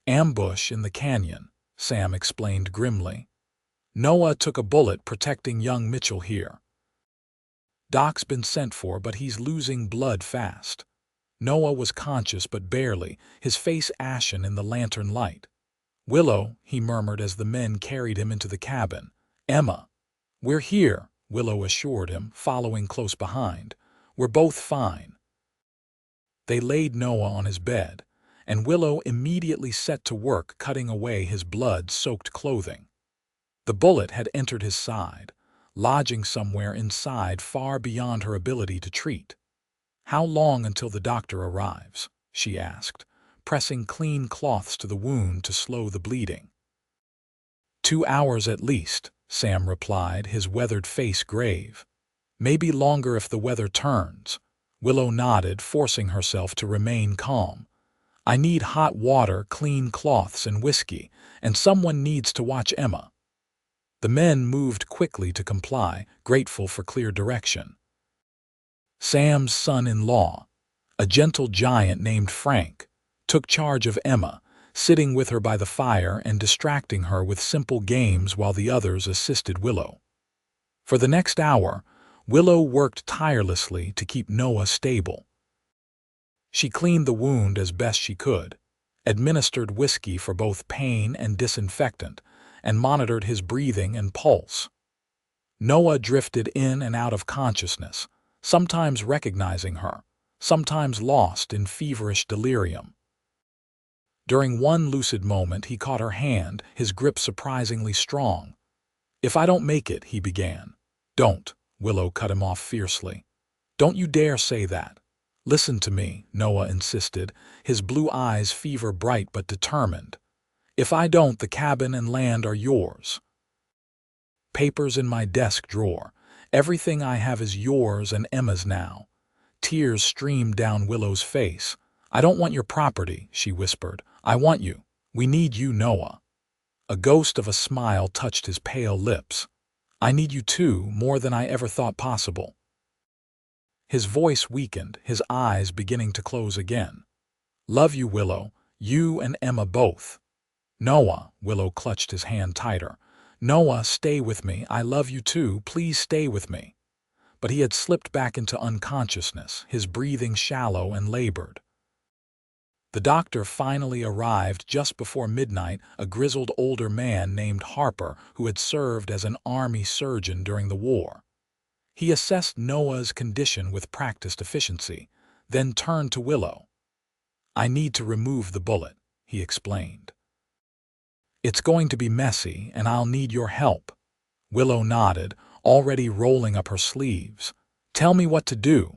"Ambush in the canyon," Sam explained grimly. "Noah took a bullet protecting young Mitchell here. Doc's been sent for, but he's losing blood fast." Noah was conscious but barely, his face ashen in the lantern light. "Willow," he murmured as the men carried him into the cabin. "Emma." "We're here," Willow assured him, following close behind. "We're both fine." They laid Noah on his bed, and Willow immediately set to work cutting away his blood-soaked clothing. The bullet had entered his side, lodging somewhere inside far beyond her ability to treat. "How long until the doctor arrives?" she asked, pressing clean cloths to the wound to slow the bleeding. 2 hours at least, Sam replied, his weathered face grave. Maybe longer if the weather turns. Willow nodded, forcing herself to remain calm. I need hot water, clean cloths, and whiskey, and someone needs to watch Emma. The men moved quickly to comply, grateful for clear direction. Sam's son-in-law, a gentle giant named Frank, took charge of Emma, sitting with her by the fire and distracting her with simple games while the others assisted Willow. For the next hour, Willow worked tirelessly to keep Noah stable. She cleaned the wound as best she could, administered whiskey for both pain and disinfectant, and monitored his breathing and pulse. Noah drifted in and out of consciousness, sometimes recognizing her, sometimes lost in feverish delirium. During one lucid moment, he caught her hand, his grip surprisingly strong. "If I don't make it," he began. "Don't," Willow cut him off fiercely. "Don't you dare say that. Listen to me," Noah insisted, his blue eyes fever-bright but determined. "If I don't, the cabin and land are yours. Papers in my desk drawer. Everything I have is yours and Emma's now." Tears streamed down Willow's face. "I don't want your property," she whispered. "I want you. We need you, Noah." A ghost of a smile touched his pale lips. "I need you too, more than I ever thought possible." His voice weakened, his eyes beginning to close again. "Love you, Willow. You and Emma both." "Noah," Willow clutched his hand tighter. "Noah, stay with me. I love you too. Please stay with me." But he had slipped back into unconsciousness, his breathing shallow and labored. The doctor finally arrived just before midnight, a grizzled older man named Harper who had served as an army surgeon during the war. He assessed Noah's condition with practiced efficiency, then turned to Willow. "I need to remove the bullet," he explained. "It's going to be messy, and I'll need your help." Willow nodded, already rolling up her sleeves. "Tell me what to do."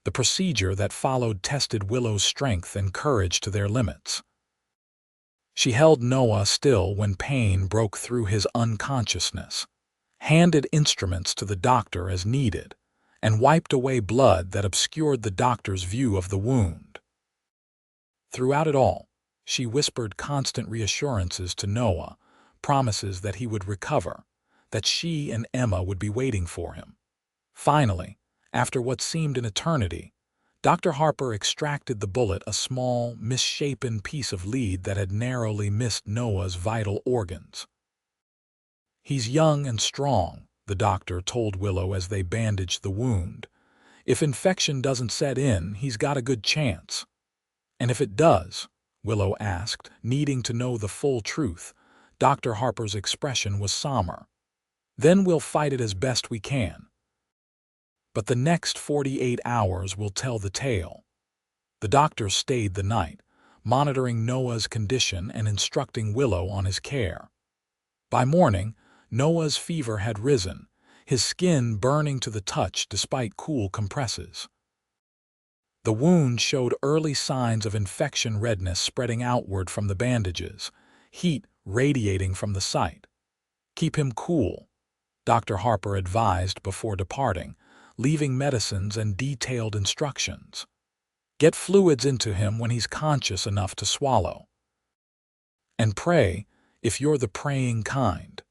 The procedure that followed tested Willow's strength and courage to their limits. She held Noah still when pain broke through his unconsciousness, handed instruments to the doctor as needed, and wiped away blood that obscured the doctor's view of the wound. Throughout it all, she whispered constant reassurances to Noah, promises that he would recover, that she and Emma would be waiting for him. Finally, after what seemed an eternity, Dr. Harper extracted the bullet, a small, misshapen piece of lead that had narrowly missed Noah's vital organs. "He's young and strong," the doctor told Willow as they bandaged the wound. "If infection doesn't set in, he's got a good chance." "And if it does?" Willow asked, needing to know the full truth. Dr. Harper's expression was somber. "Then we'll fight it as best we can. But the next 48 hours will tell the tale." The doctor stayed the night, monitoring Noah's condition and instructing Willow on his care. By morning, Noah's fever had risen, his skin burning to the touch despite cool compresses. The wound showed early signs of infection, redness spreading outward from the bandages, heat radiating from the site. "Keep him cool," Dr. Harper advised before departing, leaving medicines and detailed instructions. "Get fluids into him when he's conscious enough to swallow. And pray, if you're the praying kind."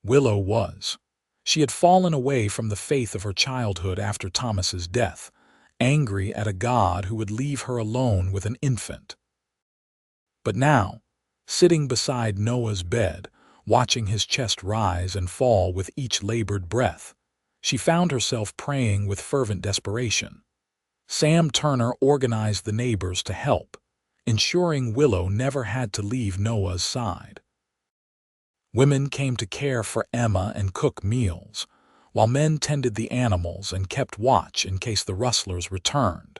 Willow was. She had fallen away from the faith of her childhood after Thomas's death, angry at a God who would leave her alone with an infant. But now, sitting beside Noah's bed, watching his chest rise and fall with each labored breath, she found herself praying with fervent desperation. Sam Turner organized the neighbors to help, ensuring Willow never had to leave Noah's side. Women came to care for Emma and cook meals, while men tended the animals and kept watch in case the rustlers returned.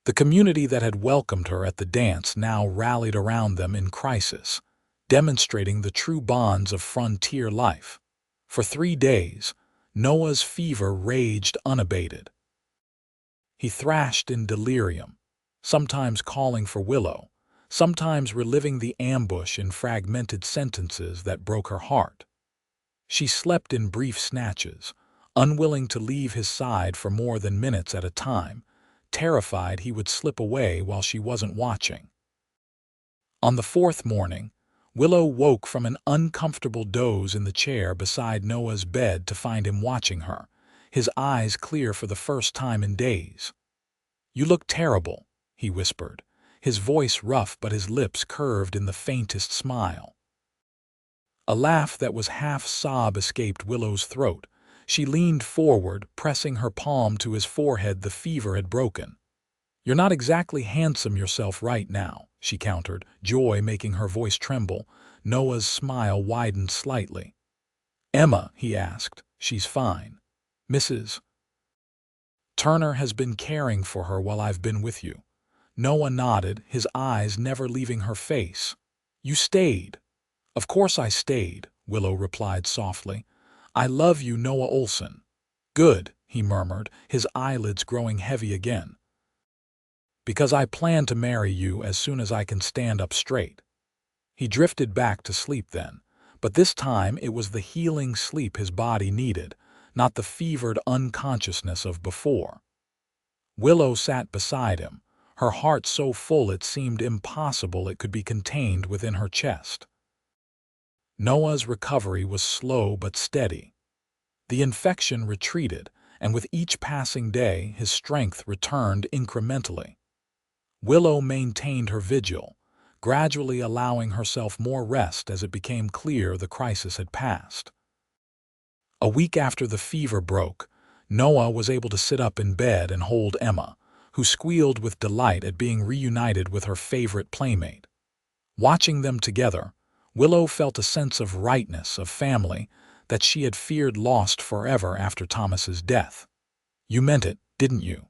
The community that had welcomed her at the dance now rallied around them in crisis, demonstrating the true bonds of frontier life. For 3 days, Noah's fever raged unabated. He thrashed in delirium, sometimes calling for Willow, sometimes reliving the ambush in fragmented sentences that broke her heart. She slept in brief snatches, unwilling to leave his side for more than minutes at a time, terrified he would slip away while she wasn't watching. On the fourth morning, Willow woke from an uncomfortable doze in the chair beside Noah's bed to find him watching her, his eyes clear for the first time in days. "You look terrible," he whispered, his voice rough but his lips curved in the faintest smile. A laugh that was half-sob escaped Willow's throat. She leaned forward, pressing her palm to his forehead. The fever had broken. "You're not exactly handsome yourself right now," she countered, joy making her voice tremble. Noah's smile widened slightly. "Emma," he asked, "she's fine. Mrs. Turner has been caring for her while I've been with you." Noah nodded, his eyes never leaving her face. "You stayed." "Of course I stayed," Willow replied softly. "I love you, Noah Olsen." "Good," he murmured, his eyelids growing heavy again. "Because I plan to marry you as soon as I can stand up straight." He drifted back to sleep then, but this time it was the healing sleep his body needed, not the fevered unconsciousness of before. Willow sat beside him, her heart so full it seemed impossible it could be contained within her chest. Noah's recovery was slow but steady. The infection retreated, and with each passing day his strength returned incrementally. Willow maintained her vigil, gradually allowing herself more rest as it became clear the crisis had passed. A week after the fever broke, Noah was able to sit up in bed and hold Emma, who squealed with delight at being reunited with her favorite playmate. Watching them together, Willow felt a sense of rightness, of family, that she had feared lost forever after Thomas's death. "You meant it, didn't you?"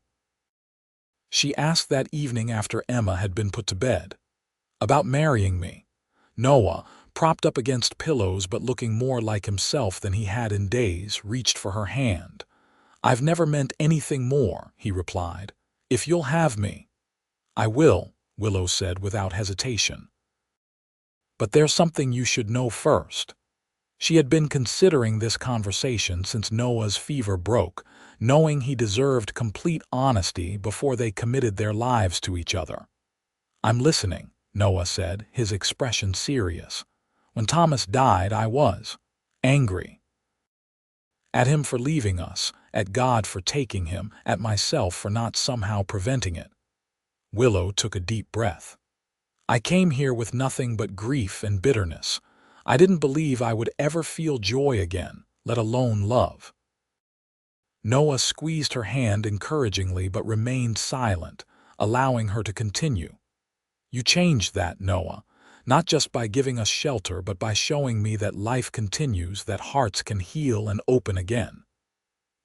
she asked that evening after Emma had been put to bed. "About marrying me?" Noah, propped up against pillows but looking more like himself than he had in days, reached for her hand. "I've never meant anything more," he replied. "If you'll have me." "I will," Willow said without hesitation. "But there's something you should know first." She had been considering this conversation since Noah's fever broke, knowing he deserved complete honesty before they committed their lives to each other. "I'm listening," Noah said, his expression serious. "When Thomas died, I was angry. At him for leaving us, at God for taking him, at myself for not somehow preventing it." Willow took a deep breath. "I came here with nothing but grief and bitterness. I didn't believe I would ever feel joy again, let alone love." Noah squeezed her hand encouragingly but remained silent, allowing her to continue. "You changed that, Noah, not just by giving us shelter but by showing me that life continues, that hearts can heal and open again."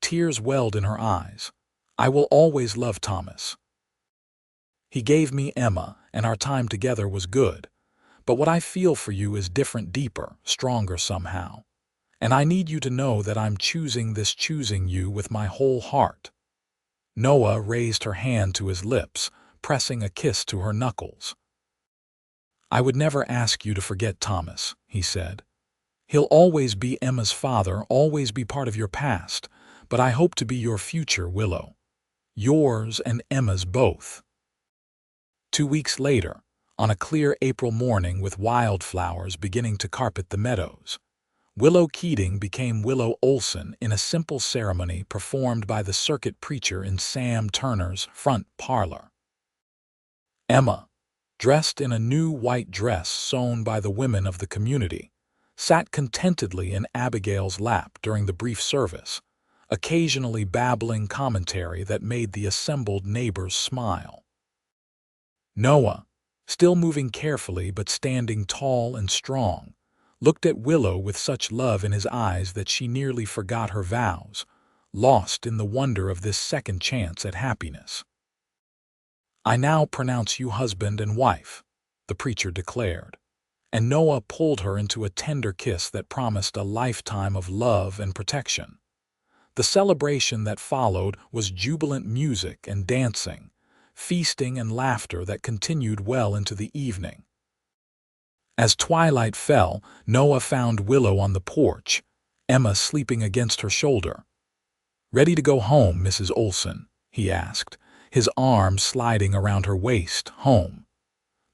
Tears welled in her eyes. "I will always love Thomas. He gave me Emma, and our time together was good. But what I feel for you is different, deeper, stronger somehow. And I need you to know that I'm choosing you with my whole heart." Noah raised her hand to his lips, pressing a kiss to her knuckles. "I would never ask you to forget Thomas," he said. "He'll always be Emma's father, always be part of your past, but I hope to be your future, Willow. Yours and Emma's both." 2 weeks later, on a clear April morning with wildflowers beginning to carpet the meadows, Willow Keating became Willow Olsen in a simple ceremony performed by the circuit preacher in Sam Turner's front parlor. Emma, dressed in a new white dress sewn by the women of the community, sat contentedly in Abigail's lap during the brief service, occasionally babbling commentary that made the assembled neighbors smile. Noah, still moving carefully but standing tall and strong, looked at Willow with such love in his eyes that she nearly forgot her vows, lost in the wonder of this second chance at happiness. "I now pronounce you husband and wife," the preacher declared, and Noah pulled her into a tender kiss that promised a lifetime of love and protection. The celebration that followed was jubilant music and dancing, feasting and laughter that continued well into the evening. As twilight fell, Noah found Willow on the porch, Emma sleeping against her shoulder. "Ready to go home, Mrs. Olsen?" he asked, his arms sliding around her waist. Home.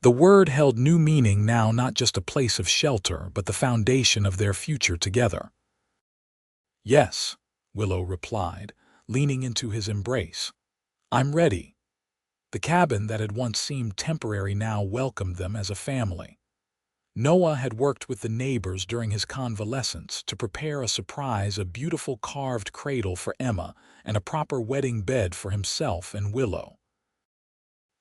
The word held new meaning now, not just a place of shelter, but the foundation of their future together. "Yes," Willow replied, leaning into his embrace. "I'm ready." The cabin that had once seemed temporary now welcomed them as a family. Noah had worked with the neighbors during his convalescence to prepare a surprise, a beautiful carved cradle for Emma and a proper wedding bed for himself and Willow.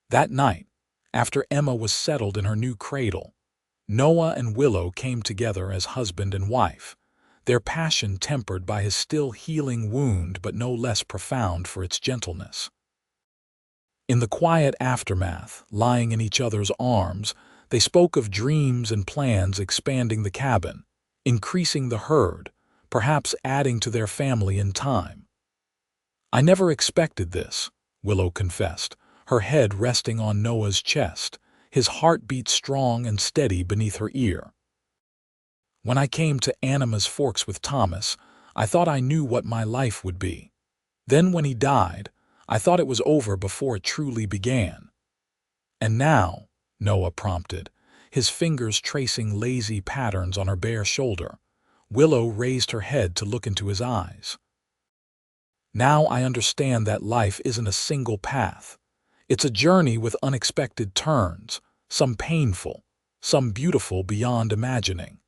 That night, after Emma was settled in her new cradle, Noah and Willow came together as husband and wife, their passion tempered by his still healing wound but no less profound for its gentleness. In the quiet aftermath, lying in each other's arms, they spoke of dreams and plans, expanding the cabin, increasing the herd, perhaps adding to their family in time. "I never expected this," Willow confessed, her head resting on Noah's chest, his heartbeat strong and steady beneath her ear. "When I came to Animas Forks with Thomas, I thought I knew what my life would be. Then when he died, I thought it was over before it truly began." "And now," Noah prompted, his fingers tracing lazy patterns on her bare shoulder. Willow raised her head to look into his eyes. "Now I understand that life isn't a single path. It's a journey with unexpected turns, some painful, some beautiful beyond imagining.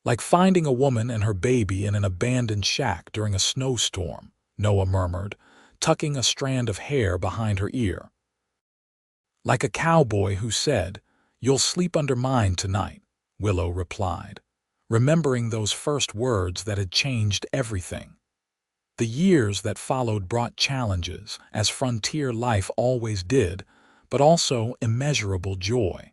Like finding a woman and her baby in an abandoned shack during a snowstorm," Noah murmured, tucking a strand of hair behind her ear. "Like a cowboy who said, 'You'll sleep under mine tonight,'" Willow replied, remembering those first words that had changed everything. The years that followed brought challenges, as frontier life always did, but also immeasurable joy.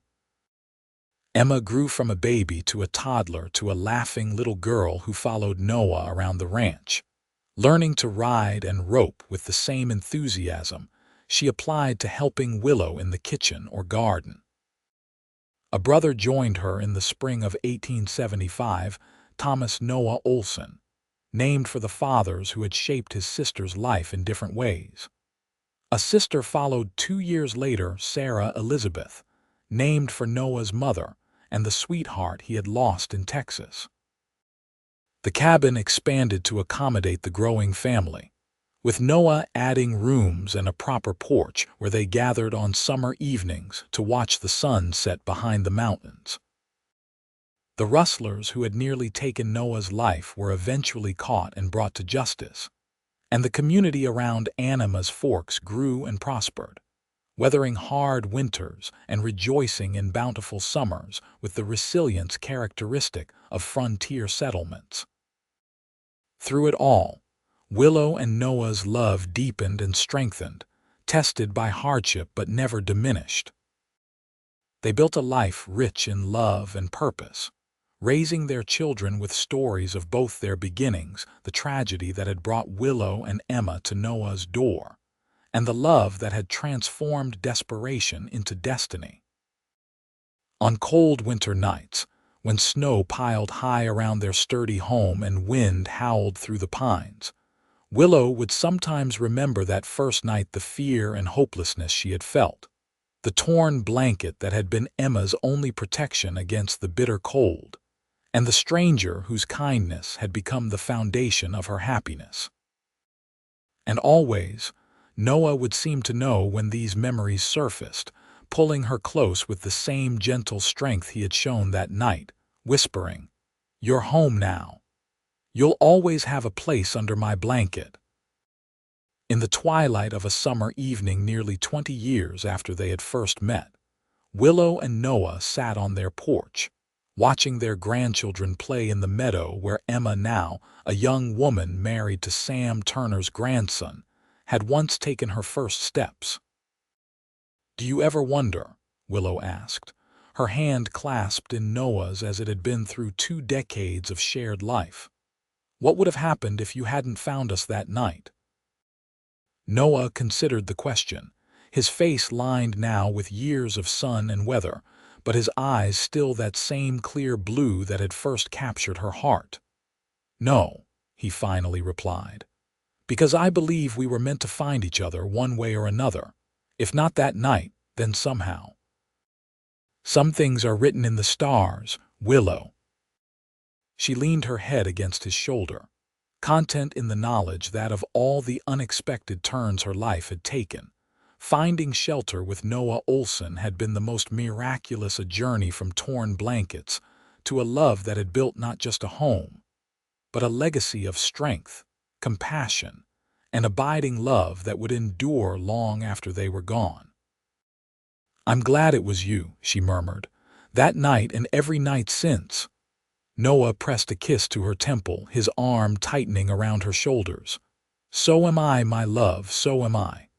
Emma grew from a baby to a toddler to a laughing little girl who followed Noah around the ranch. Learning to ride and rope with the same enthusiasm she applied to helping Willow in the kitchen or garden. A brother joined her in the spring of 1875, Thomas Noah Olsen, named for the fathers who had shaped his sister's life in different ways. A sister followed 2 years later, Sarah Elizabeth, named for Noah's mother and the sweetheart he had lost in Texas. The cabin expanded to accommodate the growing family, with Noah adding rooms and a proper porch where they gathered on summer evenings to watch the sun set behind the mountains. The rustlers who had nearly taken Noah's life were eventually caught and brought to justice, and the community around Animas Forks grew and prospered, weathering hard winters and rejoicing in bountiful summers with the resilience characteristic of frontier settlements. Through it all, Willow and Noah's love deepened and strengthened, tested by hardship but never diminished. They built a life rich in love and purpose, raising their children with stories of both their beginnings, the tragedy that had brought Willow and Emma to Noah's door, and the love that had transformed desperation into destiny. On cold winter nights, when snow piled high around their sturdy home and wind howled through the pines, Willow would sometimes remember that first night, the fear and hopelessness she had felt, the torn blanket that had been Emma's only protection against the bitter cold, and the stranger whose kindness had become the foundation of her happiness. And always, Noah would seem to know when these memories surfaced, pulling her close with the same gentle strength he had shown that night, whispering, "You're home now. You'll always have a place under my blanket." In the twilight of a summer evening nearly 20 years after they had first met, Willow and Noah sat on their porch, watching their grandchildren play in the meadow where Emma, now a young woman married to Sam Turner's grandson, had once taken her first steps. "Do you ever wonder," Willow asked, her hand clasped in Noah's as it had been through 2 decades of shared life, "what would have happened if you hadn't found us that night?" Noah considered the question, his face lined now with years of sun and weather, but his eyes still that same clear blue that had first captured her heart. "No," he finally replied, "because I believe we were meant to find each other one way or another. If not that night, then somehow. Some things are written in the stars, Willow." She leaned her head against his shoulder, content in the knowledge that of all the unexpected turns her life had taken, finding shelter with Noah Olsen had been the most miraculous a journey from torn blankets to a love that had built not just a home, but a legacy of strength, compassion, and abiding love that would endure long after they were gone. "I'm glad it was you," she murmured, "that night and every night since." Noah pressed a kiss to her temple, his arm tightening around her shoulders. "So am I, my love, so am I."